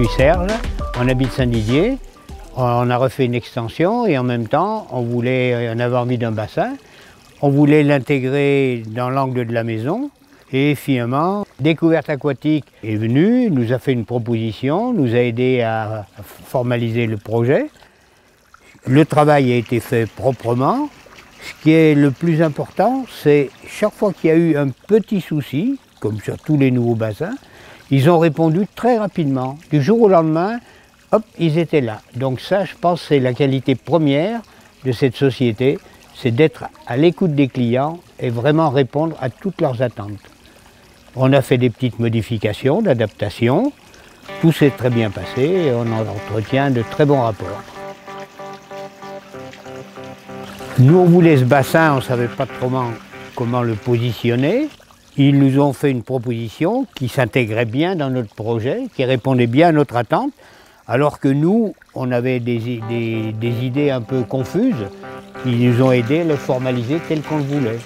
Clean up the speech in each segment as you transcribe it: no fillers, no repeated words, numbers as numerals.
suis Serge, on habite Saint-Didier. On a refait une extension et en même temps, on avait envie d'un bassin. On voulait l'intégrer dans l'angle de la maison. Et finalement, Découverte Aquatique est venu, nous a fait une proposition, nous a aidé à formaliser le projet. Le travail a été fait proprement. Ce qui est le plus important, c'est chaque fois qu'il y a eu un petit souci, comme sur tous les nouveaux bassins, ils ont répondu très rapidement. Du jour au lendemain, hop, ils étaient là. Donc ça, je pense, c'est la qualité première de cette société, c'est d'être à l'écoute des clients et vraiment répondre à toutes leurs attentes. On a fait des petites modifications, d'adaptation. Tout s'est très bien passé et on entretient de très bons rapports. Nous, on voulait ce bassin, on ne savait pas trop comment le positionner. Ils nous ont fait une proposition qui s'intégrait bien dans notre projet, qui répondait bien à notre attente, alors que nous, on avait des idées un peu confuses. Ils nous ont aidés à le formaliser tel qu'on le voulait.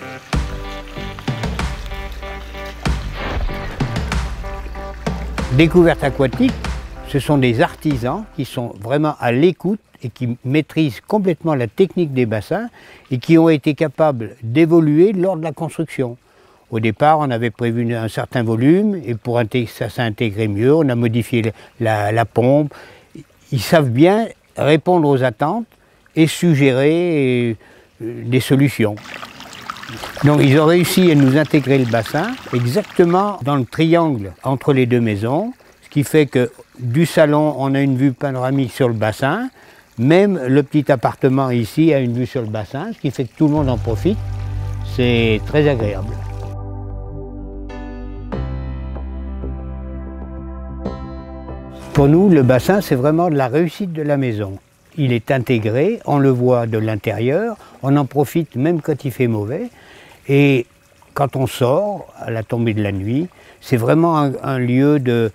Découverte Aquatique, ce sont des artisans qui sont vraiment à l'écoute et qui maîtrisent complètement la technique des bassins et qui ont été capables d'évoluer lors de la construction. Au départ, on avait prévu un certain volume et pour ça s'intégrer mieux, on a modifié la pompe. Ils savent bien répondre aux attentes et suggérer des solutions. Donc ils ont réussi à nous intégrer le bassin exactement dans le triangle entre les deux maisons, ce qui fait que du salon, on a une vue panoramique sur le bassin, même le petit appartement ici a une vue sur le bassin, ce qui fait que tout le monde en profite. C'est très agréable. Pour nous, le bassin, c'est vraiment la réussite de la maison. Il est intégré, on le voit de l'intérieur, on en profite même quand il fait mauvais. Et quand on sort, à la tombée de la nuit, c'est vraiment un lieu de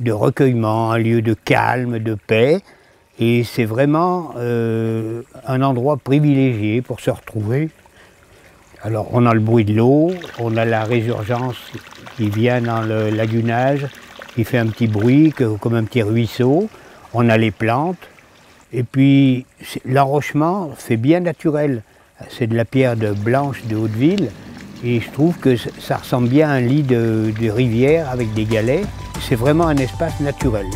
recueillement, un lieu de calme, de paix. Et c'est vraiment un endroit privilégié pour se retrouver. Alors on a le bruit de l'eau, on a la résurgence qui vient dans le lagunage, qui fait un petit bruit comme un petit ruisseau. On a les plantes. Et puis l'enrochement fait bien naturel. C'est de la pierre blanche de Hauteville et je trouve que ça ressemble bien à un lit de rivière avec des galets. C'est vraiment un espace naturel.